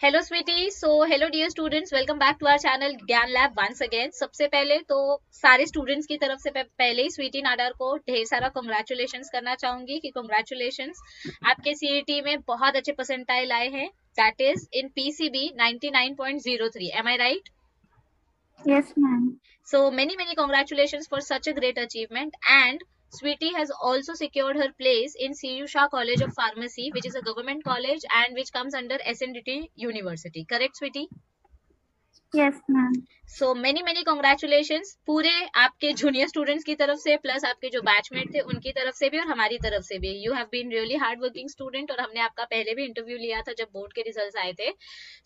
Hello sweetie. Hello dear students, welcome back to our channel Gyan lab once again. सबसे पहले तो सारे students की तरफ से पहले ही स्वीटी नाडर को ढेर सारा कांग्रेचुलेशंस करना चाहूंगी कि कांग्रेचुलेशंस, आपके सीईटी में बहुत अच्छे परसेंटाइल आए हैं। That is in PCB 99.03। Am I right? Yes, ma'am. So many congratulations for such a great achievement. And Sweetie has also secured her place in CU Shah College of Pharmacy, which is a government college and which comes under SNDT University. Correct, Sweetie? Yes, ma'am. So many congratulations पूरे आपके junior students की तरफ से, plus आपके जो batchmate थे उनकी तरफ से भी और हमारी तरफ से भी। You have been really hard working student और हमने आपका पहले भी इंटरव्यू लिया था जब बोर्ड के रिजल्ट्स आए थे।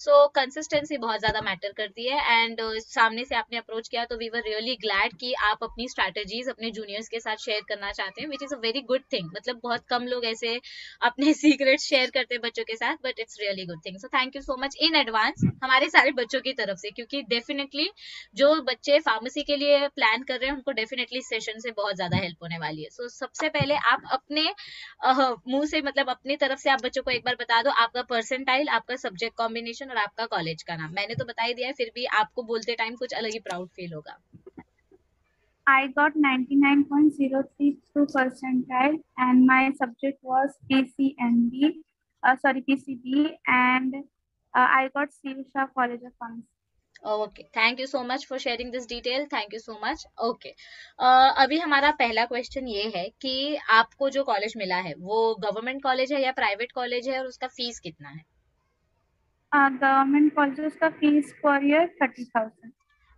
सो कंसिस्टेंसी बहुत ज्यादा मैटर करती है एंड सामने से आपने अप्रोच किया तो वी वर रियली ग्लैड कि आप अपनी स्ट्रैटेजीज अपने जूनियर्स के साथ शेयर करना चाहते हैं, which is a very good thing. मतलब बहुत कम लोग ऐसे अपने सीक्रेट शेयर करते हैं बच्चों के साथ, but it's really good thing. So thank you so much in advance हमारे सारे बच्चों की तरफ से, क्योंकि डेफिनेटली जो बच्चे फार्मेसी के लिए प्लान कर रहे हैं उनको डेफिनेटली सेशन से बहुत ज्यादा हेल्प होने वाली है। सो सबसे पहले आप अपने मुंह से, मतलब अपनी तरफ से आप बच्चों को एक बार बता दो आपका परसेंटाइल, आपका सब्जेक्ट कॉम्बिनेशन और आपका कॉलेज का नाम। मैंने तो बता ही दिया है, फिर भी आपको बोलते टाइम कुछ अलग ही प्राउड फील होगा। I got 99.032 percentile and my subject was PCMB, PCB, and I got Sivisha College of Pharmacy. Okay, thank you so much for sharing this detail, thank you so much. Okay, अभी हमारा पहला question ये है कि आपको जो college मिला है वो गवर्नमेंट कॉलेज है या प्राइवेट कॉलेज है और उसका फीस कितना है? Government colleges का fees per year 30,000.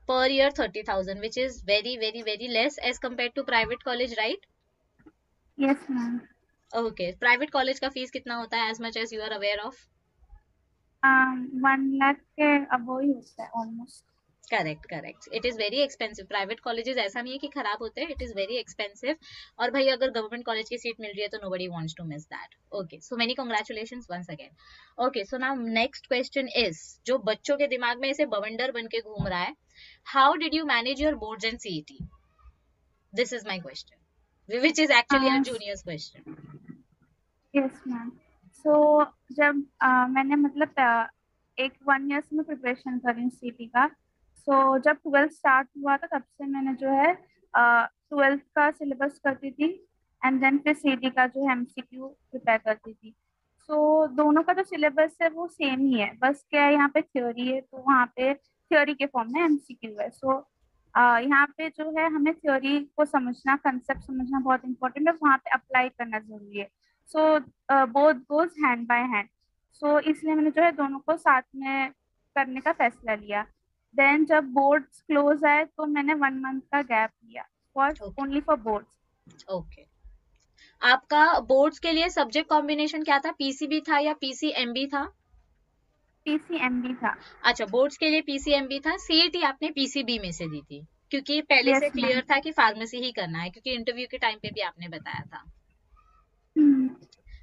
Per year 30,000, which is very less as compared to private college, right? Yes, ma'am. Okay, private college का फीस कितना होता है as much as you are aware of? 1 lakh के above ही होता है almost. Correct, it is very expensive. Private colleges ऐसा नहीं है कि खराब होते हैं, इट इज वेरी एक्सपेंसिव। और भाई अगर गवर्नमेंट कॉलेज की सीट मिल रही है तो nobody wants to miss that. Okay, so many congratulations once again. Okay, so now next question is, जो बच्चों के दिमाग में ऐसे बवंडर बन के घूम रहा है, how did you manage your boards and CET? This is my question, which is actually our junior's question. Yes, ma'am. So जब मैंने मतलब एक 1 ईयर से मैं प्रिपरेशन कर रही हूँ सीटी का। सो जब 12th स्टार्ट हुआ था तब से मैंने जो है 12th का सिलेबस करती थी एंड देन फिर सीटी का जो है एमसीक्यू प्रिपेयर करती थी। सो दोनों का जो सिलेबस है वो सेम ही है, बस क्या है यहाँ पे थ्योरी है तो वहाँ पे थ्योरी के फॉर्म में एमसीक्यू है। सो यहाँ पे जो है हमें थ्योरी को समझना, कंसेप्ट समझना बहुत इंपॉर्टेंट है, वहाँ पे अप्लाई करना जरूरी है। So both goes hand by hand. So इसलिए मैंने जो है दोनों को साथ में करने का फैसला लिया। देन जब बोर्ड्स क्लोज आए तो मैंने 1 मंथ का गैप लिया for okay, only for boards. Okay, आपका बोर्ड्स के लिए सब्जेक्ट कॉम्बिनेशन क्या था? पीसीबी था या पीसीएमबी था? पीसीएमबी था। अच्छा, बोर्ड्स के लिए पीसीएमबी था। सीईटी आपने पीसीबी में से दी थी क्योंकि पहले से यस क्लियर मैम। था कि फार्मेसी ही करना है, क्योंकि इंटरव्यू के टाइम पे भी आपने बताया था।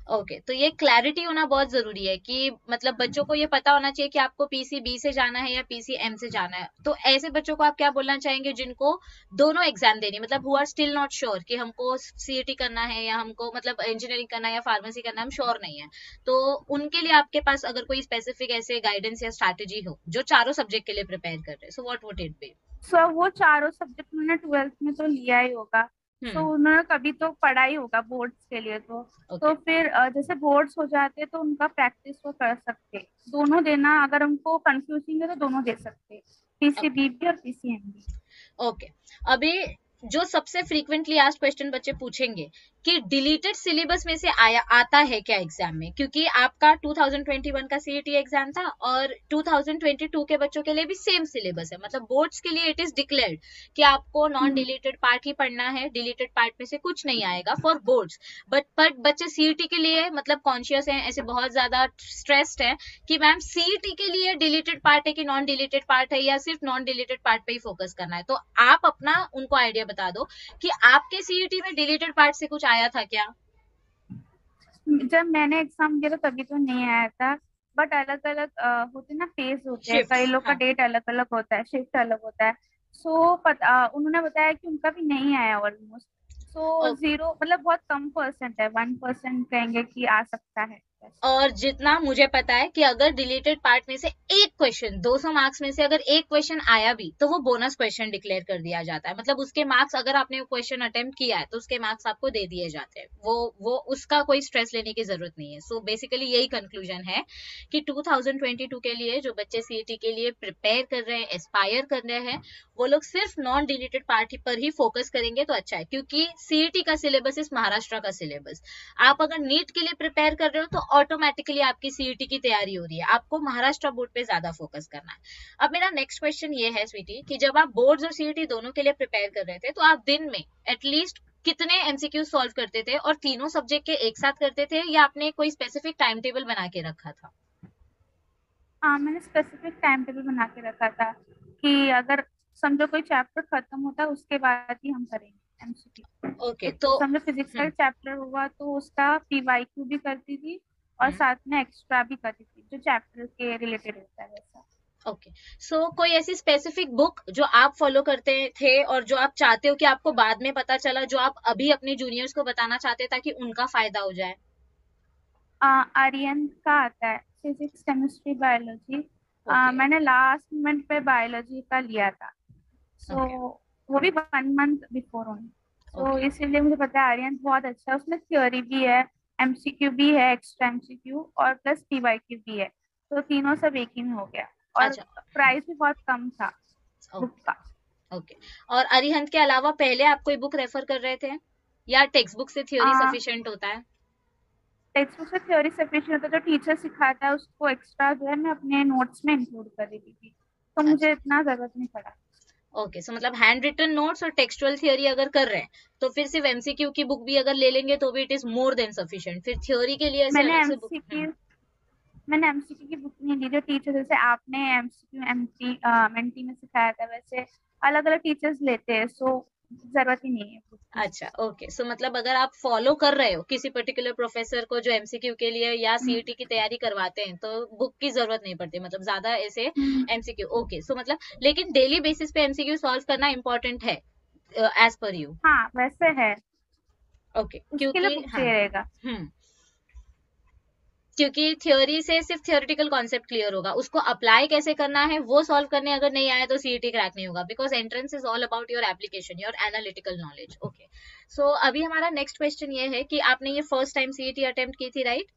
ओके, तो ये क्लैरिटी होना बहुत जरूरी है कि मतलब बच्चों को ये पता होना चाहिए कि आपको पीसीबी से जाना है या पीसीएम से जाना है। तो ऐसे बच्चों को आप क्या बोलना चाहेंगे जिनको दोनों एग्जाम देनी, मतलब who are still not sure कि हमको सीईटी करना है या हमको मतलब इंजीनियरिंग करना है या फार्मेसी करना है, हम श्योर नहीं है। तो उनके लिए आपके पास अगर कोई स्पेसिफिक ऐसे गाइडेंस या स्ट्रैटेजी हो जो चारों सब्जेक्ट के लिए प्रिपेयर कर रहे हैं, so what would it be? So वो चारों सब्जेक्ट उन्होंने 12th में तो लिया ही होगा। सो हम्म। उन्होंने कभी तो पढ़ा ही होगा बोर्ड्स के लिए। तो ओके, फिर जैसे बोर्ड्स हो जाते हैं तो उनका प्रैक्टिस वो कर सकते, दोनों देना। अगर उनको कंफ्यूजिंग है तो दोनों दे सकते, ओके, पीसीबी भी और पीसीएम ओके। अभी जो सबसे फ्रीक्वेंटली आस्क्ड क्वेश्चन बच्चे पूछेंगे कि डिलीटेड सिलेबस में से आया आता है क्या एग्जाम में, क्योंकि आपका 2021 का सीईटी एग्जाम था और 2022 के बच्चों के लिए भी सेम सिलेबस है। मतलब बोर्ड्स के लिए इट इज डिक्लेयर्ड कि आपको नॉन भी। डिलीटेड पार्ट ही पढ़ना है, डिलीटेड पार्ट में से कुछ नहीं आएगा फॉर बोर्ड्स। बट बच्चे सीईटी के लिए मतलब कॉन्शियस हैं, ऐसे बहुत ज्यादा स्ट्रेस्ड हैं कि मैम सीईटी के लिए डिलीटेड पार्ट है कि नॉन डिलीटेड पार्ट है, या सिर्फ नॉन डिलीटेड पार्ट पे ही फोकस करना है। तो आप अपना उनको आइडिया बता दो कि आपके सीईटी में डिलीटेड पार्ट से कुछ आया था क्या? जब मैंने एग्जाम दिया था तभी तो नहीं आया था, बट अलग अलग होते ना, फेज होते हैं, कई शिफ्ट्स, लोग का हाँ। डेट अलग अलग होता है, शिफ्ट अलग होता है। सो उन्होंने बताया कि उनका भी नहीं आया ऑलमोस्ट। सो ओके, जीरो मतलब बहुत कम परसेंट है, 1% कहेंगे कि आ सकता है। और जितना मुझे पता है कि अगर डिलीटेड पार्ट में से एक क्वेश्चन 200 मार्क्स में से अगर एक क्वेश्चन आया भी तो वो बोनस क्वेश्चन डिक्लेयर कर दिया जाता है, मतलब उसके मार्क्स, अगर आपने वो क्वेश्चन अटेम्प्ट किया है तो उसके मार्क्स आपको दे दिए जाते हैं, वो उसका कोई स्ट्रेस लेने की जरूरत नहीं है। सो बेसिकली यही कंक्लूजन है कि 2022 के लिए जो बच्चे सीईटी के लिए प्रिपेयर कर रहे हैं, एस्पायर कर रहे हैं, वो लोग सिर्फ नॉन डिलीटेड पार्ट पर ही फोकस करेंगे तो अच्छा है, क्योंकि सीईटी का सिलेबस इस महाराष्ट्र का सिलेबस। आप अगर नीट के लिए प्रिपेयर कर रहे हो तो ऑटोमेटिकली आपकी सीईटी की तैयारी हो रही है, आपको महाराष्ट्र बोर्ड पे ज्यादा फोकस करना है। अब मेरा नेक्स्ट क्वेश्चन ये है स्वीटी कि जब आप बोर्ड्स और सीईटी दोनों के लिए प्रिपेयर कर रहे थे तो आप दिन में एटलीस्ट कितने एमसीक्यू सॉल्व करते थे, और तीनों सब्जेक्ट के एक साथ करते थे या आपने कोई स्पेसिफिक टाइम टेबल बना के रखा था? हाँ, मैंने स्पेसिफिक टाइम टेबल बना के रखा था कि अगर समझो कोई चैप्टर खत्म होता है उसके बाद ही हम करेंगे एमसीक्यू। ओके तो तो समझो फिजिक्स का चैप्टर हुआ तो उसका पीवाईक्यू भी करती थी और साथ में एक्स्ट्रा भी करती थी जो चैप्टर के रिलेटेड होता है वैसा। ओके, सो कोई ऐसी स्पेसिफिक बुक जो आप फॉलो करते थे और जो आप चाहते हो कि आपको बाद में पता चला, जो आप अभी अपने जूनियर्स को बताना चाहते ताकि उनका फायदा हो जाए? आर्यन का आता है फिजिक्स केमिस्ट्री बायोलॉजी। ओके। मैंने लास्ट मोमेंट पे बायोलॉजी का लिया था। So okay. वो भी 1 month before only. So okay. इसीलिए मुझे पता है आर्यन बहुत अच्छा है, उसमें थ्योरी भी है, एमसीक्यू भी है, एक्स्ट्रा एमसीक्यू और प्लस पीवाईक्यू भी है। तो तीनों सब एक ही में हो गया और अच्छा। प्राइस भी बहुत कम था बुक ओके। का। ओके, और अरिहंत के अलावा पहले आप कोई बुक रेफर कर रहे थे या टेक्स्ट बुक से थ्योरी सफिशिएंट होता है? टेक्स्ट बुक से थ्योरी सफिशिएंट होता है, जो टीचर सिखाता है उसको एक्स्ट्रा जो है मैं अपने नोट्स में इंक्लूड कर देती थी, तो मुझे अच्छा। इतना जरूरत नहीं पड़ा। ओके, सो मतलब हैंड रिटन नोट्स और टेक्सचुअल थ्योरी अगर कर रहे हैं तो फिर सिर्फ एमसीक्यू की बुक भी अगर ले लेंगे तो भी it is more than sufficient, फिर थ्योरी के लिए ऐसे मैंने अलग से बुक। एमसीक्यू मैंने एमसीक्यू की बुक नहीं ली, जो टीचर जैसे आपने एमसीक्यू एमटी एमटी में सिखाया था वैसे अलग अलग टीचर्स लेते हैं, सो जरूरत ही नहीं है बुक की। अच्छा, ओके, सो मतलब अगर आप फॉलो कर रहे हो किसी पर्टिकुलर प्रोफेसर को जो एमसीक्यू के लिए या हम्म, सीईटी की तैयारी करवाते हैं तो बुक की जरूरत नहीं पड़ती, मतलब ज्यादा ऐसे हम्म, एमसीक्यू। ओके, सो मतलब लेकिन डेली बेसिस पे एमसीक्यू सॉल्व करना इंपॉर्टेंट है एज पर यू? हाँ वैसे है, ओके, उसके लिए क्योंकि बुक हाँ। चाहिए रहेगा। हम्म, क्योंकि थ्योरी से सिर्फ थियोरिटिकल कॉन्सेप्ट क्लियर होगा, उसको अप्लाई कैसे करना है वो सॉल्व करने अगर नहीं आया तो सीईटी क्रैक नहीं होगा, because entrance is all about your application, your analytical knowledge. Okay, so अभी हमारा नेक्स्ट क्वेश्चन ये है कि आपने ये फर्स्ट टाइम सीईटी अटेम्प्ट की थी, राइट?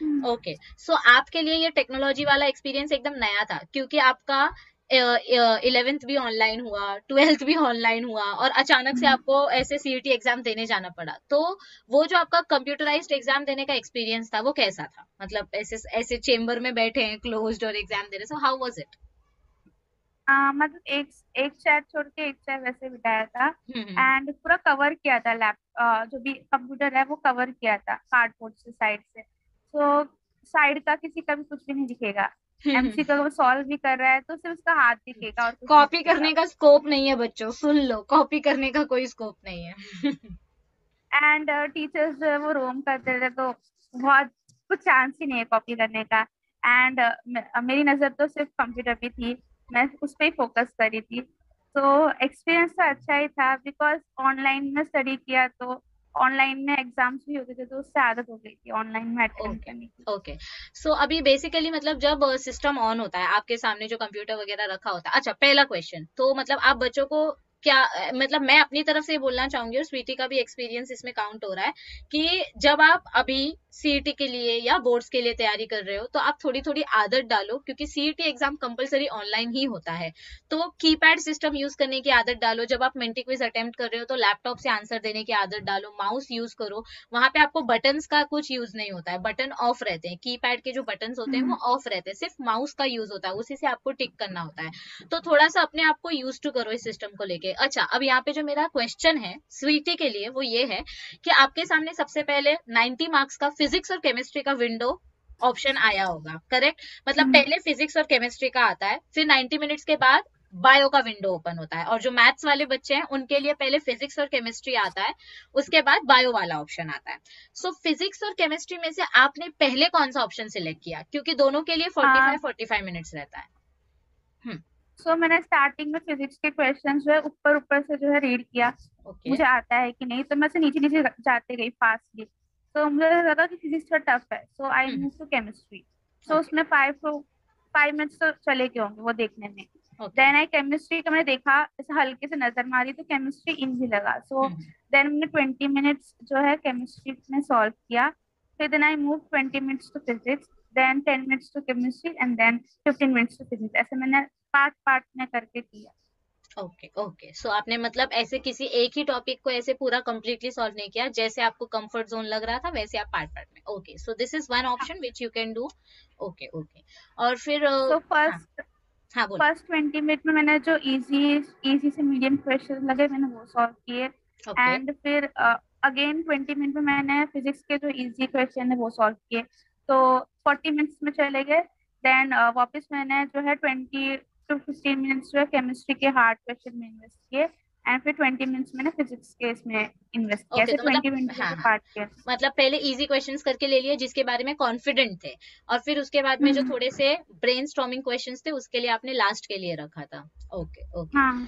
हम्म, ओके, सो आपके लिए ये टेक्नोलॉजी वाला एक्सपीरियंस एकदम नया था क्योंकि आपका 11th भी ऑनलाइन हुआ, 12th भी ऑनलाइन हुआ और अचानक से हम्म। आपको ऐसे सीईटी एग्जाम देने जाना पड़ा, तो वो जो आपका कंप्यूटराइज्ड एग्जाम देने का एक्सपीरियंस था वो कैसा था? मतलब ऐसे ऐसे चेम्बर में बैठे हैं क्लोज्ड और एग्जाम दे रहे, सो हाउ वाज इट? मतलब एक एक चेयर छोड़ के एक चेयर वैसे बिठाया था हम्म। एंड पूरा कवर किया था लैप जो भी कंप्यूटर है वो कवर किया था कार्डबोर्ड से साइड से। तो साइड का किसी का भी कुछ भी नहीं दिखेगा। एमसी का वो सॉल्व भी कर रहा है तो सिर्फ उसका हाथ दिखेगा और कुछ नहीं कॉपी दिखेगा। करने का स्कोप नहीं है बच्चों, सुन लो, कॉपी करने का कोई स्कोप नहीं है। एंड टीचर्स जो है वो रोम करते थे तो बहुत कुछ चांस ही नहीं है कॉपी करने का। एंड मेरी नज़र तो सिर्फ कंप्यूटर पे थी, मैं उस पर ही फोकस करी थी। तो एक्सपीरियंस तो अच्छा ही था बिकॉज ऑनलाइन में स्टडी किया तो ऑनलाइन में एग्जाम्स भी होते थे तो उससे आदत हो गई थी ऑनलाइन में अटेंड ओके। करने की। ओके, सो अभी बेसिकली मतलब जब सिस्टम ऑन होता है आपके सामने जो कंप्यूटर वगैरह रखा होता है, अच्छा पहला क्वेश्चन तो मतलब आप बच्चों को क्या मतलब मैं अपनी तरफ से बोलना चाहूंगी और स्वीटी का भी एक्सपीरियंस इसमें काउंट हो रहा है कि जब आप अभी सीईटी के लिए या बोर्ड्स के लिए तैयारी कर रहे हो तो आप थोड़ी थोड़ी आदत डालो, क्योंकि सीईटी एग्जाम कंपलसरी ऑनलाइन ही होता है, तो कीपैड सिस्टम यूज करने की आदत डालो। जब आप मेंटी क्विज अटेम्प्ट कर रहे हो तो लैपटॉप से आंसर देने की आदत डालो, माउस यूज करो, वहां पे आपको बटन्स का कुछ यूज नहीं होता है, बटन ऑफ रहते हैं, कीपैड के जो बटन्स होते हैं वो हम्म, ऑफ रहते हैं, सिर्फ माउस का यूज होता है, उसी से आपको टिक करना होता है। तो थोड़ा सा अपने आप को यूज टू करो इस सिस्टम को लेके। अच्छा, अब यहाँ पे जो मेरा क्वेश्चन है स्वीटी के लिए वो ये है कि आपके सामने सबसे पहले 90 मार्क्स का फिजिक्स और केमिस्ट्री का विंडो ऑप्शन आया होगा, करेक्ट? मतलब हम्म, पहले फिजिक्स और केमिस्ट्री का आता है, फिर 90 मिनट्स के बाद बायो का विंडो ओपन होता है, और जो मैथ्स वाले बच्चे हैं उनके लिए पहले फिजिक्स और केमिस्ट्री आता है, उसके बाद बायो वाला ऑप्शन आता है। सो फिजिक्स और केमिस्ट्री में से आपने पहले कौन सा ऑप्शन सिलेक्ट किया, क्योंकि दोनों के लिए 45 मिनट्स रहता है? हम्म। सो मैंने स्टार्टिंग में फिजिक्स के क्वेश्चन जो है ऊपर ऊपर से जो है रीड किया, ओके। मुझे आता है कि नहीं, तो मैं से नीचे नीचे जाते गई फास्टली। तो मुझे लगा कि फिजिक्स थोड़ा टफ है, सो I move to chemistry. So okay उसमें 5 मिनट्स तो चले गए होंगे वो देखने में। ओके देन आई केमिस्ट्री का मैंने देखा, ऐसे हल्के से नजर मारी तो केमिस्ट्री इजी लगा। सो देन मैंने 20 मिनट्स जो है केमिस्ट्री में सॉल्व किया। फिर then I move 20 minutes to physics, then 10 minutes to chemistry and then 15 minutes to physics. ऐसे मैंने पार्ट पार्ट में करके किया। Okay okay. सो आपने मतलब ऐसे किसी एक ही टॉपिक को ऐसे पूरा कंप्लीटली सॉल्व नहीं किया, जैसे आपको कंफर्ट जोन लग रहा था वैसे आप पार्ट पार्ट में। Okay, so this is one option which you can do. Okay okay. और फिर सो हाँ हाँ बोलो। फर्स्ट 20 मिनट में मैंने जो इजी से मीडियम क्वेश्चन लगे मैंने वो सॉल्व किए। ओके एंड फिर अगेन 20 मिनट में मैंने फिजिक्स के जो इजी क्वेश्चन है वो सॉल्व किए। तो 40 मिनट्स में चले गए। देन वापस मैंने जो है 20 to 15 मिनट्स जो है केमिस्ट्री के हार्ड क्वेश्चन में इन्वेस्ट किए। एंड फिर 20 मिनट्स मैंने फिजिक्स के इसमें इन्वेस्ट किया। ओके। ऐसे तो मतलब 20 20 हाँ के हाँ, पार्ट किए। मतलब पहले इजी क्वेश्चंस करके ले लिए जिसके बारे में कॉन्फिडेंट थे, और फिर उसके बाद में जो हम्म, थोड़े से ब्रेन स्टॉर्मिंग क्वेश्चंस थे उसके लिए आपने लास्ट के लिए रखा था। Okay okay. हाँ।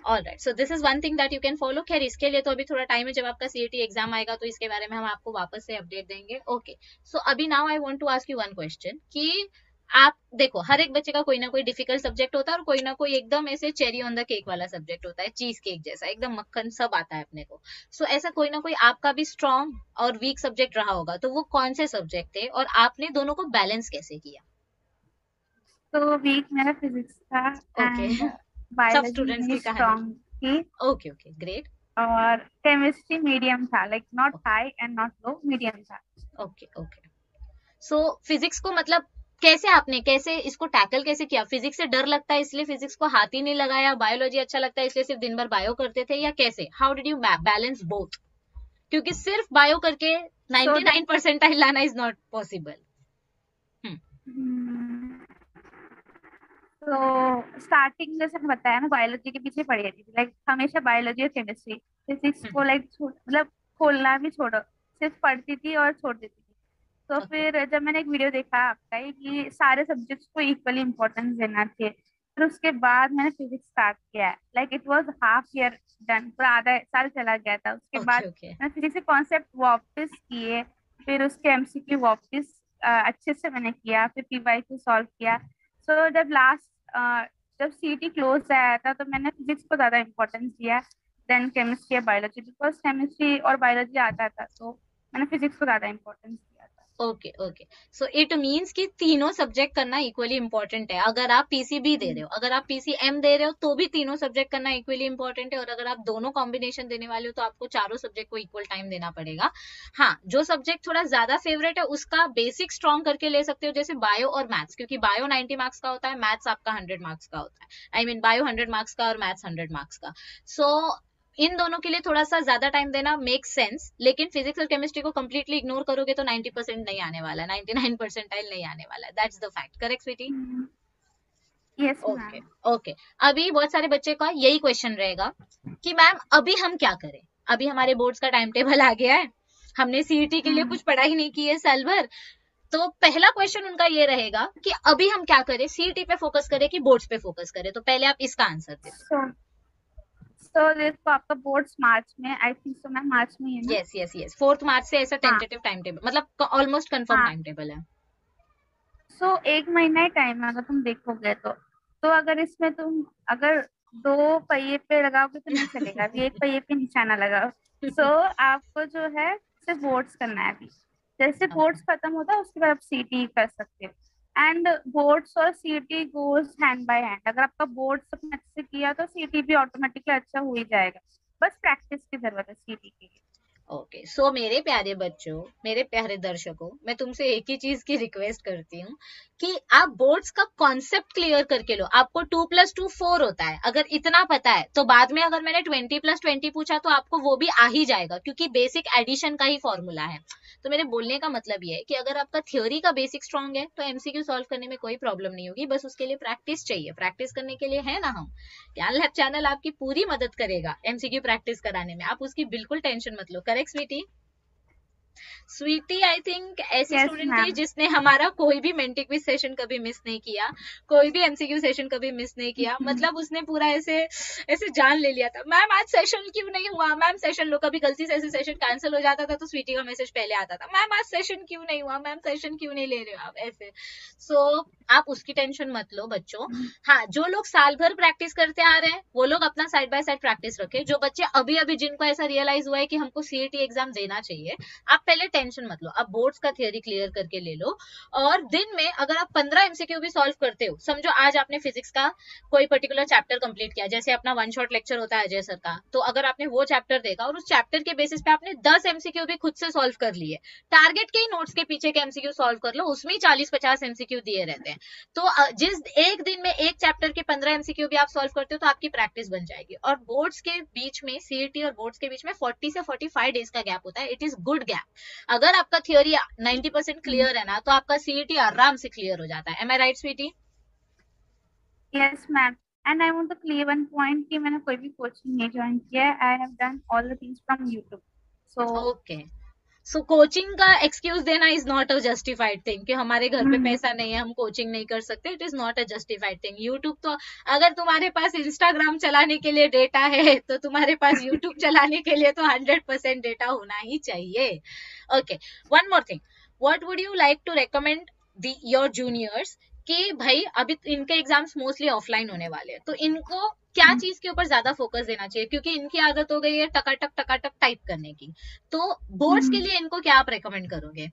All right, so this is one thing that you can follow. खैर इसके लिए तो अभी थोड़ा टाइम है, जब आपका सीईटी एग्जाम आएगा तो इसके बारे में हम आपको वापस से अपडेट देंगे। ओके, सो अभी now I want to ask you one question कि आप देखो हर एक बच्चे का कोई ना कोई डिफिकल्ट सब्जेक्ट होता है और कोई ना कोई एकदम ऐसे चेरी ऑन द केक वाला सब्जेक्ट होता है, चीज केक जैसा एकदम मक्खन सब आता है अपने को। सो ऐसा कोई ना कोई आपका भी स्ट्रॉन्ग और वीक सब्जेक्ट रहा होगा, तो वो कौन से सब्जेक्ट थे और आपने दोनों को बैलेंस कैसे किया? तो वीक मेरा फिजिक्स था ओके एंड सब बायोलॉजी स्टूडेंट्स मेरी की कहानी। स्ट्रॉन्ग थी। Okay okay great. और केमिस्ट्री मीडियम था, like not high and not low, medium था। Okay okay. सो फिजिक्स को मतलब कैसे आपने कैसे इसको टैकल कैसे किया? फिजिक्स से डर लगता है इसलिए फिजिक्स को हाथ ही नहीं लगाया, बायोलॉजी अच्छा लगता है इसलिए सिर्फ दिन भर बायो करते थे, या कैसे? How did you balance both? क्योंकि सिर्फ बायो करके सो 99 परसेंटाइल लाना इज नॉट पॉसिबल। तो स्टार्टिंग जैसे मैंने बताया, मैं बायोलॉजी के पीछे पड़ी रहती थी, लाइक हमेशा बायोलॉजी और केमिस्ट्री। फिजिक्स को लाइक मतलब खोलना भी छोड़ो, सिर्फ पढ़ती थी और छोड़ देती थी। तो ओके फिर जब मैंने एक वीडियो देखा आपका ही कि सारे सब्जेक्ट्स को इक्वली इम्पोर्टेंस देना चाहिए, फिर उसके बाद मैंने फिजिक्स स्टार्ट किया है। Like it was half year done, पूरा आधा साल चला गया था। उसके बाद ओके ओके। मैंने फिजिक्स के कॉन्सेप्ट वापस किए, फिर उसके एमसीक्यू वापस अच्छे से मैंने किया, फिर पीवाईक्यू सॉल्व किया। सो जब सीटी क्लोज आया था तो मैंने फिजिक्स को ज्यादा इम्पोर्टेंस दिया देन केमिस्ट्री या बायोलॉजी, बिकॉज केमिस्ट्री और बायोलॉजी आता था तो मैंने फिजिक्स को ज्यादा इम्पोर्टेंस दिया था। Okay okay. So it means कि तीनों सब्जेक्ट करना इक्वली इंपॉर्टेंट है। अगर आप पीसीबी दे रहे हो, अगर आप पीसीएम दे रहे हो, तो भी तीनों सब्जेक्ट करना इक्वली इंपॉर्टेंट है, और अगर आप दोनों कॉम्बिनेशन देने वाले हो तो आपको चारों सब्जेक्ट को इक्वल टाइम देना पड़ेगा। हाँ, जो सब्जेक्ट थोड़ा ज्यादा फेवरेट है उसका बेसिक स्ट्रॉन्ग करके ले सकते हो, जैसे बायो और मैथ्स, क्योंकि बायो 90 मार्क्स का होता है, मैथ्स आपका 100 मार्क्स का होता है। आई मीन बायो 100 मार्क्स का और मैथ्स 100 मार्क्स का। सो इन दोनों के लिए थोड़ा सा ज्यादा टाइम देना मेक सेंस, लेकिन फिजिक्स और केमिस्ट्री को कंप्लीटली इग्नोर करोगे तो 90% नहीं आने वाला, 99 परसेंटाइल नहीं आने वाला। That's the fact. Correct sweetie? Yes okay ma'am. Okay. अभी बहुत सारे बच्चे का यही क्वेश्चन रहेगा कि मैम अभी हम क्या करें? अभी हमारे बोर्ड्स का टाइम टेबल आ गया है, हमने सीईटी के लिए कुछ पढ़ाई नहीं की है साल भर, तो पहला क्वेश्चन उनका ये रहेगा कि अभी हम क्या करें, सीईटी पे फोकस करें कि बोर्ड्स पे फोकस करें? तो पहले आप इसका आंसर दे दो। सो देखो आपका बोर्ड्स मार्च में, आई थिंक सो मैम मार्च में ही है ना? यस यस यस, 4 मार्च से ऐसा हाँ टेंटेटिव टाइम टेबल, मतलब ऑलमोस्ट कंफर्म हाँ। टाइम टेबल है। सो एक महीना ही टाइम है अगर तुम देखोगे तो अगर इसमें तुम अगर 2 पहिए पे लगाओगे तो नहीं चलेगा, अभी एक पहिए पे निशाना लगाओ। सो आपको जो है सिर्फ बोर्ड्स करना है अभी। जैसे बोर्ड्स खत्म होता है उसके बाद आप सीटी कर सकते हो। एंड बोर्ड्स और सीटी गोज हैंड बाय हैंड। अगर आपका बोर्ड्स अपने अच्छे से किया तो सीटी भी ऑटोमेटिकली अच्छा हो ही जाएगा। बस प्रैक्टिस की जरूरत है सीटी के लिए। ओके, सो मेरे प्यारे बच्चों, मेरे प्यारे दर्शकों, मैं तुमसे एक ही चीज की रिक्वेस्ट करती हूँ कि आप बोर्ड्स का कॉन्सेप्ट क्लियर करके लो। आपको 2+2 4 होता है, अगर इतना पता है तो बाद में अगर मैंने 20+20 पूछा तो आपको वो भी आ ही जाएगा, क्योंकि बेसिक एडिशन का ही फॉर्मूला है। तो मेरे बोलने का मतलब ये है कि अगर आपका थ्योरी का बेसिक स्ट्रांग है तो एमसीक्यू सॉल्व करने में कोई प्रॉब्लम नहीं होगी, बस उसके लिए प्रैक्टिस चाहिए। प्रैक्टिस करने के लिए है ना हम, ज्ञान लैब चैनल आपकी पूरी मदद करेगा एमसीक्यू प्रैक्टिस कराने में, आप उसकी बिल्कुल टेंशन मत लो। Correct Sweety? Sweety I think ऐसी यस स्टूडेंट थी मैम। जिसने हमारा कोई भी मेंटी क्विज सेशन कभी मिस नहीं किया, कोई भी एमसीक्यू सेशन कभी मिस नहीं किया। मतलब उसने पूरा ऐसे ऐसे जान ले लिया था, मैम आज सेशन क्यों नहीं हुआ, मैम सेशन लो। कभी गलती से ऐसे सेशन कैंसिल हो जाता था तो स्वीटी का मैसेज पहले आता था, मैम आज सेशन क्यों नहीं हुआ, मैम सेशन क्यों नहीं ले रहे हो आप, ऐसे। सो आप उसकी टेंशन मत लो बच्चों। हाँ, जो लोग साल भर प्रैक्टिस करते आ रहे हैं वो लोग अपना साइड बाय साइड प्रैक्टिस रखें। जो बच्चे अभी अभी जिनको ऐसा रियलाइज हुआ है कि हमको सीईटी एग्जाम देना चाहिए, आप पहले टेंशन मत लो, आप बोर्ड्स का थियरी क्लियर करके ले लो। और दिन में अगर आप 15 एमसीक्यू भी सॉल्व करते हो, समझो आज आपने फिजिक्स का कोई पर्टिकुलर चैप्टर कंप्लीट किया, जैसे अपना वन शॉट लेक्चर होता है अजय सर का, तो अगर आपने वो चैप्टर देखा और उस चैप्टर के बेसिस पे आपने 10 एमसीक्यू भी खुद से सॉल्व कर लिए, टारगेट के ही नोट्स के पीछे के एमसीक्यू सॉल्व कर लो, उसमें 40-50 एमसीक्यू दिए रहते हैं। तो जिस एक दिन में एक चैप्टर के 15 एमसीक्यू भी आप सॉल्व करते हो तो आपकी प्रैक्टिस बन जाएगी। और बोर्ड्स के बीच में, सीईटी और बोर्ड्स के बीच में 40 से 45 डेज का गैप होता है, इट इज गुड गैप। अगर आपका थियोरी 90% क्लियर है ना, तो आपका सीईटी आराम से क्लियर हो जाता है। Am I right sweetie? Yes ma'am. And I want to clear one point कि मैंने कोई भी कोचिंग नहीं ज्वाइन किया है, I have done all the things from YouTube. So okay, so coaching का एक्सक्यूज देना is not a justified thing कि हमारे घर पे पैसा नहीं है हम कोचिंग नहीं कर सकते। It is not a justified thing. YouTube तो, अगर तुम्हारे पास इंस्टाग्राम चलाने के लिए डेटा है तो तुम्हारे पास यूट्यूब चलाने के लिए तो 100% डेटा होना ही चाहिए। Okay, one more thing, what would you like to recommend your juniors कि भाई अभी इनके एग्जाम्स मोस्टली ऑफलाइन होने वाले हैं, तो इनको क्या चीज के ऊपर ज्यादा फोकस देना चाहिए, क्योंकि इनकी आदत हो गई है टकाटक टाइप करने की। तो बोर्ड्स के लिए इनको क्या आप रेकमेंड करोगे?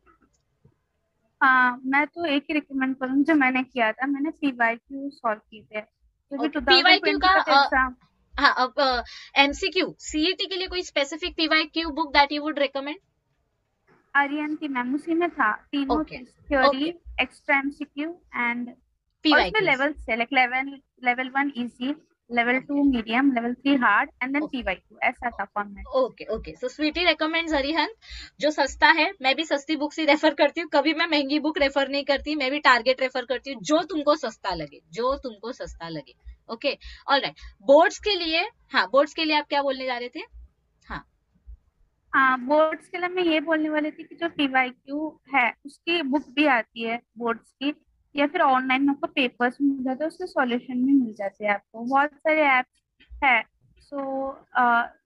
हाँ, मैं तो एक ही रिकमेंड करूँगी जो मैंने किया था, मैंने पीवाईक्यू सॉल्व किए थे क्योंकि ओके, पीवाईक्यू 2020 का का तो एग्जाम। हाँ, अब एमसीक्यू सीईटी के लिए कोई specific PYQ book that you would recommend? Aryan की मैम उसी में था तीनों okay, theory, okay, extra MCQ and, और उसमें पीवाईक्यूज। लेवल से like level 1 easy, level okay, 2 medium, level 3 hard and then okay, PYQ, ऐसा था format. Okay, okay. So Sweety recommends Arihant, जो सस्ता है। मैं भी सस्ती बुक ही रेफर करती हूँ, कभी मैं महंगी बुक रेफर नहीं करती, मैं भी टारगेट रेफर करती हूँ, जो तुमको सस्ता लगे, जो तुमको सस्ता लगे। Okay, alright. बोर्ड्स के लिए, हाँ, बोर्ड्स के लिए आप क्या बोलने जा रहे थे? हाँ, हाँ, बोर्ड्स के लिए मैं ये बोलने वाली थी कि जो पीवाईक्यू है उसकी बुक भी आती है बोर्ड्स की, या फिर ऑनलाइन में आपको पेपर्स मिल जाते हैं, उसके सॉल्यूशन भी मिल जाते हैं, आपको बहुत सारे ऐप्स है। सो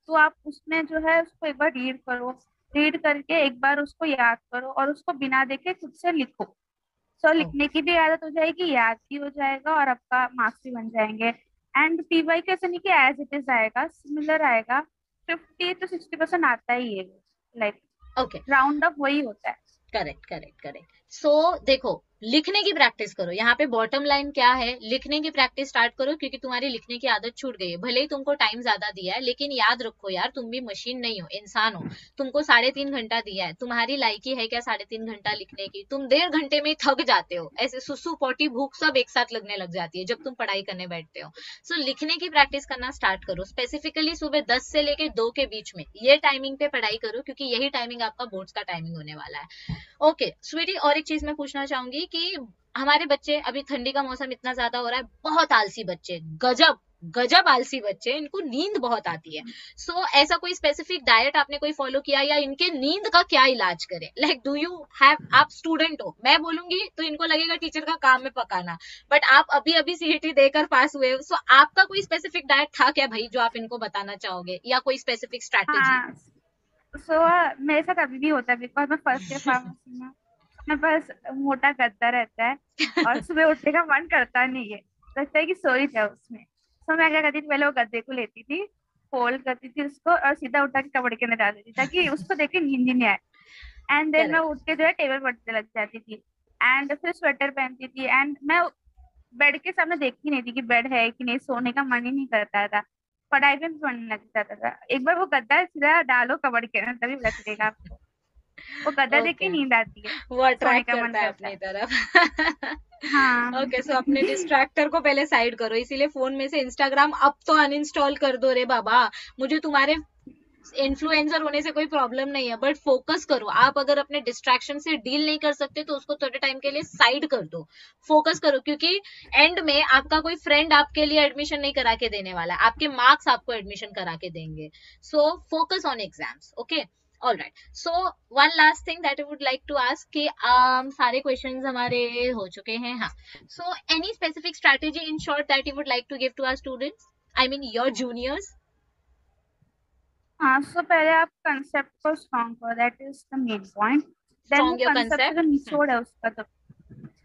तो आप उसमें जो है उसको एक बार रीड करो, रीड करके एक बार उसको याद करो और उसको बिना देखे खुद से लिखो। सो लिखने की भी आदत हो जाएगी, याद भी हो जाएगा और आपका मार्क्स भी बन जाएंगे। एंड पीवाई कैसे नहीं कि एज इट इज आएगा, सिमिलर आएगा, 50 to 60% आता ही है, लाइक ओके, राउंड अप वही होता है। Correct, correct, correct. सो देखो, लिखने की प्रैक्टिस करो। यहाँ पे बॉटम लाइन क्या है, लिखने की प्रैक्टिस स्टार्ट करो, क्योंकि तुम्हारी लिखने की आदत छूट गई है। भले ही तुमको टाइम ज्यादा दिया है, लेकिन याद रखो यार, तुम भी मशीन नहीं हो, इंसान हो। तुमको 3.5 घंटा दिया है, तुम्हारी लायकी है क्या 3.5 घंटा लिखने की? तुम 1.5 घंटे में ही थक जाते हो, ऐसे सुसु पोटी भूख सब एक साथ लगने लग जाती है जब तुम पढ़ाई करने बैठते हो। सो लिखने की प्रैक्टिस करना स्टार्ट करो, स्पेसिफिकली सुबह 10 से लेके 2 के बीच में, ये टाइमिंग पे पढ़ाई करो, क्योंकि यही टाइमिंग आपका बोर्ड्स का टाइमिंग होने वाला है। ओके स्वीटी, और एक चीज मैं पूछना चाहूंगी कि हमारे बच्चे, अभी ठंडी का मौसम इतना ज्यादा हो रहा है, बहुत आलसी बच्चे, गजब गजब आलसी बच्चे, इनको नींद बहुत आती है। सो ऐसा कोई स्पेसिफिक डाइट आपने कोई फॉलो किया, या इनके नींद का क्या इलाज करें? लाइक डू यू हैव, आप स्टूडेंट हो, मैं बोलूंगी तो इनको लगेगा टीचर का काम है पकाना, बट आप अभी अभी सीईटी देकर पास हुए हो। सो आपका कोई स्पेसिफिक डाइट था क्या भाई जो आप इनको बताना चाहोगे, या कोई स्पेसिफिक स्ट्रैटेजी? हाँ, सो मेरे साथ अभी भी होता है बिकॉज मैं फर्स्ट ईयर फार्मेसी में, मेरे पास मोटा गद्दा रहता है और सुबह उठने का मन करता नहीं है, लगता है कि सो ही जाओ उसमें। तो मैं क्या करती थी, पहले वो गद्दे को लेती थी, फोल्ड करती थी उसको और सीधा उठा के कपड़े के अंदर डाल देती थी ताकि उसको देख के नींद ही नहीं आए। एंड देन मैं करेक्ट, उठ के जो है टेबल पढ़ने लग जाती थी, एंड फिर स्वेटर पहनती थी, एंड मैं बेड के सामने देखती नहीं थी कि बेड है कि नहीं, सोने का मन ही नहीं करता था, पढ़ाई में भी पढ़ने लग जाता था। एक बार वो गद्दा सीधा डालो कपड़ के अंदर तभी पता चलेगा आपको, वो गद्दा देख के ओके, नींद आती है, वो सोने अट्रैक्ट का मन करता है करता अपनी है। तरफ। हाँ। ओके, सो अपने डिस्ट्रैक्टर को पहले साइड करो, इसीलिए फोन में से इंस्टाग्राम अब तो अनइंस्टॉल कर दो रे बाबा। मुझे तुम्हारे इन्फ्लुएंसर होने से कोई प्रॉब्लम नहीं है, बट फोकस करो। आप अगर अपने डिस्ट्रैक्शन से डील नहीं कर सकते तो उसको थोड़े टाइम के लिए साइड कर दो, फोकस करो, क्योंकि एंड में आपका कोई फ्रेंड आपके लिए एडमिशन नहीं करा के देने वाला है, आपके मार्क्स आपको एडमिशन करा के देंगे। So focus on exams, okay. All right, so one last thing that I would like to ask कि सारे क्वेश्चंस हमारे हो चुके हैं, हाँ. So any specific strategy in short that you would like to give to our students, I mean your juniors. हाँ, so पहले आप कंसेप्ट को स्ट्रॉन्ग करो, that is the main point. Then वो स्ट्रॉन्ग योर कंसेप्ट से जो concept. निचोड़ है उसका, तो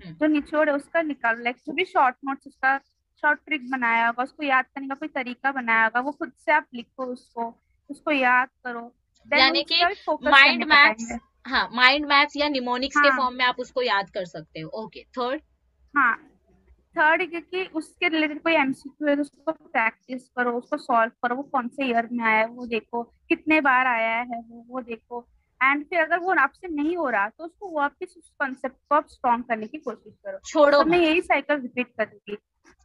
जो निचोड़ है उसका निकालो, लाइक जो भी शॉर्ट नोट्स उसका शॉर्ट ट्रिक बनाया होगा, उसको याद करने का कोई तरीका बनाया होगा, वो खुद से आप लिखो उसको, उसको याद करो, देन यानी कि उसका फोकस माइंड करने का टाइम मैप्स, है। हाँ माइंड मैप्स या निमोनिक्स के हाँ फॉर्म में आप उसको याद कर सकते हो. Okay, third. हाँ। थर्ड, क्योंकि उसके रिलेटेड कोई एमसीक्यू है तो उसको प्रैक्टिस करो, उसको सॉल्व करो, वो कौन से ईयर में आया है वो देखो, कितने बार आया है वो देखो। एंड फिर अगर वो आपसे नहीं हो रहा तो उसको वापस उस कॉन्सेप्ट को आप स्ट्रॉन्ग करने की कोशिश करो। छोड़ो तो मैं मत. यही साइकिल रिपीट करूंगी।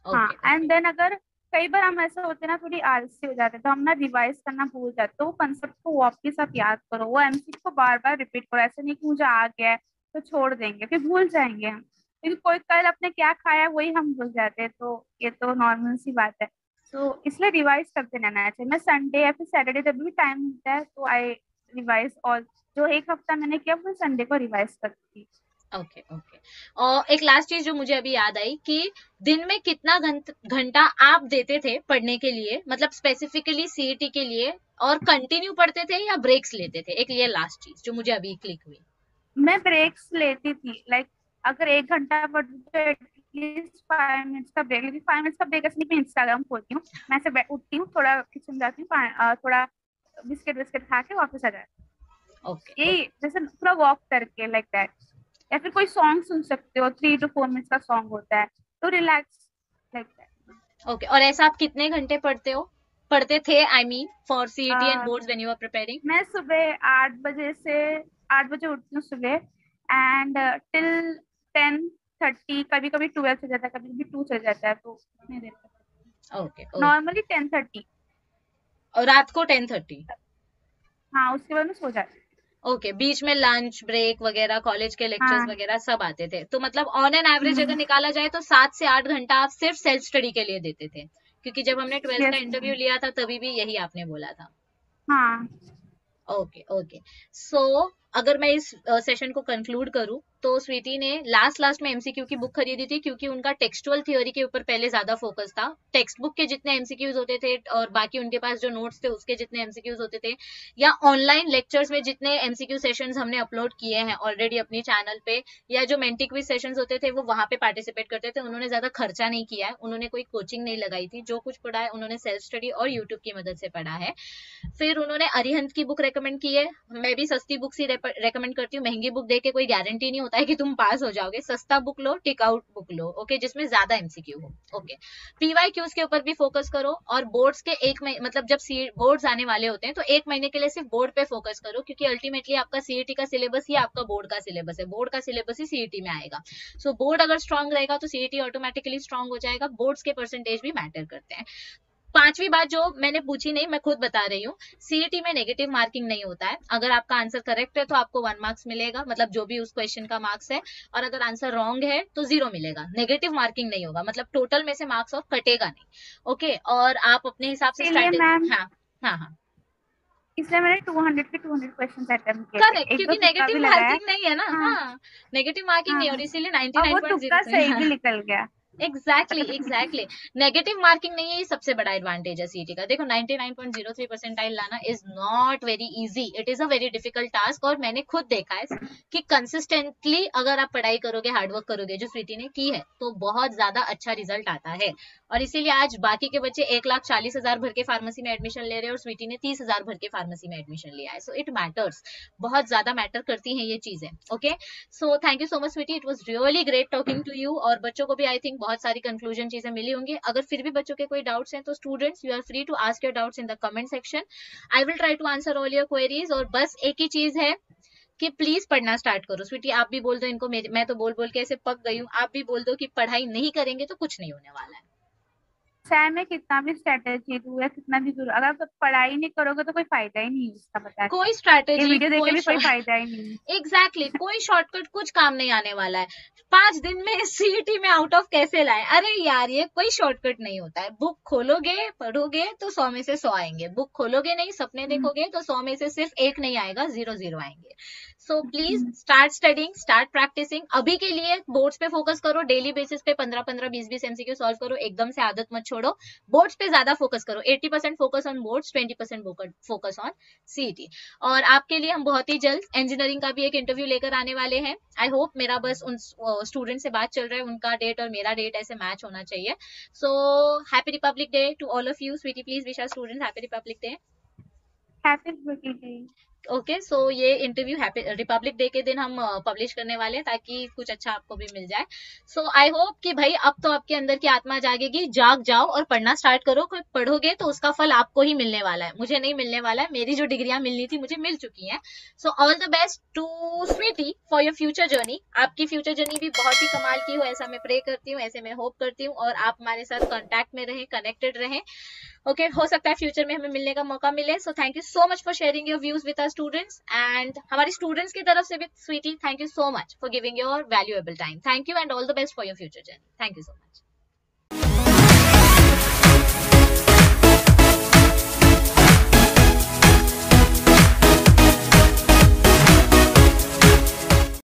हाँ, ओके एंड ओके. देन अगर कई बार हम ऐसा होते हैं ना, थोड़ी आलसी हो जाते हैं, तो हम ना रिवाइज करना भूल जाते हैं, तो वो कंसेप्ट को वापस आप याद करो, वो एमसीक्यू को बार बार रिपीट करो। ऐसे नहीं कि मुझे आ गया है तो छोड़ देंगे, फिर भूल जाएंगे हम, क्योंकि कोई कल अपने क्या खाया वही हम भूल जाते हैं, तो ये तो नॉर्मल सी बात है। तो इसलिए रिवाइज करते रहना चाहिए। मैं संडे या फिर सैटरडे जब भी टाइम मिलता है तो आई रिवाइज, और जो एक हफ्ता मैंने किया वो संडे को रिवाइज करती थी। Okay okay. और एक लास्ट चीज जो मुझे अभी याद आई कि दिन में कितना घंटा आप देते थे पढ़ने के लिए, मतलब स्पेसिफिकली सीईटी के लिए, और कंटिन्यू पढ़ते थे या ब्रेक्स लेते थे? एक ये लास्ट चीज जो मुझे अभी क्लिक हुई. मैं ब्रेक्स लेती थी, लाइक अगर 1 घंटा पढ़ती तो एटलीस्ट 5 मिनट्स का ब्रेक लेती। 5 मिनट्स का ब्रेक ऐसे नहीं, मैं इंस्टाग्राम खोलती हूँ, मैं ऐसे उठती हूँ, थोड़ा किचन जाती हूँ, थोड़ा बिस्किट बिस्किट खा के वापस आ जाती ओके हूँ। यही ओके जैसे पूरा वॉक करके, लाइक दैट। या फिर कोई सॉन्ग सुन सकते हो, 3 to 4 मिनट्स का सॉन्ग होता है, तो रिलैक्स, लाइक ओके. और ऐसा आप कितने घंटे पढ़ते हो, पढ़ते थे, I mean for CET and that. Boards when you are preparing? मैं सुबह 8 बजे से 8 बजे उठती हूँ सुबह, एंड टिल 10:30, कभी कभी 12 चल जाता है, कभी कभी 2 चल जाता है, तो उतनी देर तक। Okay okay. नॉर्मली 10:30। और रात को 10:30? हाँ, उसके बाद में सो जाती ओके. बीच में लंच ब्रेक वगैरह, कॉलेज के हूँ। लेक्चर्स हाँ। वगैरह सब आते थे, तो मतलब ऑन एन एवरेज अगर हम्म। निकाला जाए तो 7 से 8 घंटा आप सिर्फ सेल्फ स्टडी के लिए देते थे, क्योंकि जब हमने ट्वेल्थ का यस इंटरव्यू मैम। लिया था तभी भी यही आपने बोला था. हाँ। Okay okay. सो अगर मैं इस सेशन को कंक्लूड करूं तो स्वीटी ने लास्ट लास्ट में एमसीक्यू की बुक खरीदी थी, क्योंकि उनका टेक्सचुअल थ्योरी के ऊपर पहले ज्यादा फोकस था. टेक्स्ट बुक के जितने एमसीक्यूज होते थे और बाकी उनके पास जो नोट्स थे उसके जितने एमसीक्यूज होते थे, या ऑनलाइन लेक्चर्स में जितने एमसीक्यू सेशंस हमने अपलोड किए हैं ऑलरेडी अपनी चैनल पे, या जो मेंटी क्विज सेशंस होते थे वो वहां पे पार्टिसिपेट करते थे, उन्होंने ज्यादा खर्चा नहीं किया है, उन्होंने कोई कोचिंग नहीं लगाई थी, जो कुछ पढ़ा है उन्होंने सेल्फ स्टडी और यूट्यूब की मदद से पढ़ा है. फिर उन्होंने अरिहंत की बुक रेकमेंड की है. मैं भी सस्ती बुक ही रेकमेंड करती हूँ, महंगी बुक देके कोई गारंटी नहीं होता है कि तुम पास हो जाओगे. सस्ता बुक लो, टिक आउट बुक लो, ओके, जिसमें ज्यादा एमसीक्यू हो. ओके. पीवाई क्यूज के ऊपर भी फोकस करो, और बोर्ड्स के एक महीने, मतलब जब बोर्ड्स आने वाले होते हैं तो 1 महीने के लिए सिर्फ बोर्ड पे फोकस करो, क्योंकि अल्टीमेटली आपका सीईटी का सिलेबस ही आपका बोर्ड का सिलेबस है, बोर्ड का सिलेबस ही सीईटी में आएगा. सो बोर्ड अगर स्ट्रांग रहेगा तो सीईटी ऑटोमेटिकली स्ट्रांग हो जाएगा. बोर्ड्स के परसेंटेज भी मैटर करते हैं. पांचवी बात जो मैंने पूछी नहीं, मैं खुद बता रही हूँ, सीईटी में नेगेटिव मार्किंग नहीं होता है. अगर आपका आंसर करेक्ट है तो आपको 1 मार्क्स मिलेगा, मतलब जो भी उस क्वेश्चन का मार्क्स है, और अगर आंसर रॉन्ग है तो 0 मिलेगा. नेगेटिव मार्किंग नहीं होगा, मतलब टोटल में से मार्क्स ऑफ कटेगा नहीं. ओके. और आप अपने हिसाब से इसीलिए स्ट्रैटेजी, मैम, हाँ हाँ हाँ, इसलिए मैंने 200 के 200 क्वेश्चन अटेम्प्ट किए थे, करेक्ट, एक दो क्योंकि तुक्का नेगेटिव भी लगाया। मार्किंग नहीं है ना. हाँ हाँ, नेगेटिव मार्किंग हाँ नहीं, और हाँ। इसीलिए और वो 99.0 तुक्का से. सही भी निकल गया। Exactly exactly. नेगेटिव मार्किंग नहीं है, ये सबसे बड़ा एडवांटेज है सीटी का. देखो 99.03 परसेंटाइल लाना is not very easy, it is a very difficult task. और मैंने खुद देखा है कि कंसिस्टेंटली अगर आप पढ़ाई करोगे, हार्डवर्क करोगे, जो स्वीटी ने की है, तो बहुत ज्यादा अच्छा रिजल्ट आता है. और इसीलिए आज बाकी के बच्चे 1,40,000 भर के फार्मेसी में एडमिशन ले रहे हैं और स्वीटी ने 30,000 भर के फार्मेसी में एडमिशन लिया है. सो इट मैटर्स, बहुत ज्यादा मैटर करती हैं ये चीजें. Okay. So thank you so much sweetie, it was really great talking to you. और बच्चों को भी आई थिंक बहुत सारी कंक्लूजन चीजें मिली होंगी. अगर फिर भी बच्चों के कोई डाउट्स हैं तो students you are free to ask your doubts in the comment section. I will try to answer all your queries. और बस एक ही चीज है कि प्लीज पढ़ना स्टार्ट करो. स्वीटी आप भी बोल दो इनको, मैं तो बोल बोल के ऐसे पक गई हूँ, आप भी बोल दो कि पढ़ाई नहीं करेंगे तो कुछ नहीं होने वाला है. चाहे मैं कितना भी स्ट्रेटेजी दूँ या कितना भी दूँ, अगर आप पढ़ाई नहीं करोगे तो कोई फायदा ही नहीं है इसका, बता के। कोई ये स्ट्रैटेजी, वीडियो देख के कोई भी कोई फायदा ही नहीं है। एग्जैक्टली कोई शॉर्टकट कुछ काम नहीं आने वाला है। 5 दिन में सीईटी में आउट ऑफ कैसे लाए? अरे यार ये कोई शॉर्टकट नहीं होता है। बुक खोलोगे पढ़ोगे तो 100 में से 100 आएंगे, बुक खोलोगे नहीं सपने हम्म, देखोगे तो 100 में से सिर्फ एक नहीं आएगा, 0 0 आएंगे। So please hmm, start studying, start practicing. अभी के लिए बोर्ड्स पे फोकस करो, डेली बेसिस पे 15 15 20 20 एमसीक्यू सॉल्व करो, एकदम से आदत मत छोड़ो। बोर्ड्स पे ज्यादा फोकस करो, 80% focus on boards, 20% focus on CET. और आपके लिए हम बहुत ही जल्द इंजीनियरिंग का भी एक इंटरव्यू लेकर आने वाले हैं। आई होप मेरा बस उन स्टूडेंट से बात चल रहा है, उनका डेट और मेरा डेट ऐसे मैच होना चाहिए। So happy Republic Day to all of you. Sweety please wish our students happy Republic Day. Happy birthday day. Okay so ये इंटरव्यू हैप्पी रिपब्लिक डे के दिन हम पब्लिश करने वाले हैं, ताकि कुछ अच्छा आपको भी मिल जाए। सो आई होप कि भाई अब तो आपके अंदर की आत्मा जागेगी, जाग जाओ और पढ़ना स्टार्ट करो। कोई पढ़ोगे तो उसका फल आपको ही मिलने वाला है, मुझे नहीं मिलने वाला है। मेरी जो डिग्रियां मिलनी थी मुझे मिल चुकी हैं। So all the best to Sweety for your future journey. आपकी फ्यूचर जर्नी भी बहुत ही कमाल की हो, ऐसा मैं प्रे करती हूँ, ऐसे मैं होप करती हूँ, और आप हमारे साथ कॉन्टैक्ट में रहें, कनेक्टेड रहें। ओके हो सकता है फ्यूचर में हमें मिलने का मौका मिले। So thank you so much for sharing your views with our students, and हमारे स्टूडेंट्स की तरफ से भी Sweety thank you so much for giving your valuable time. Thank you and all the best for your future journey. Thank you so much.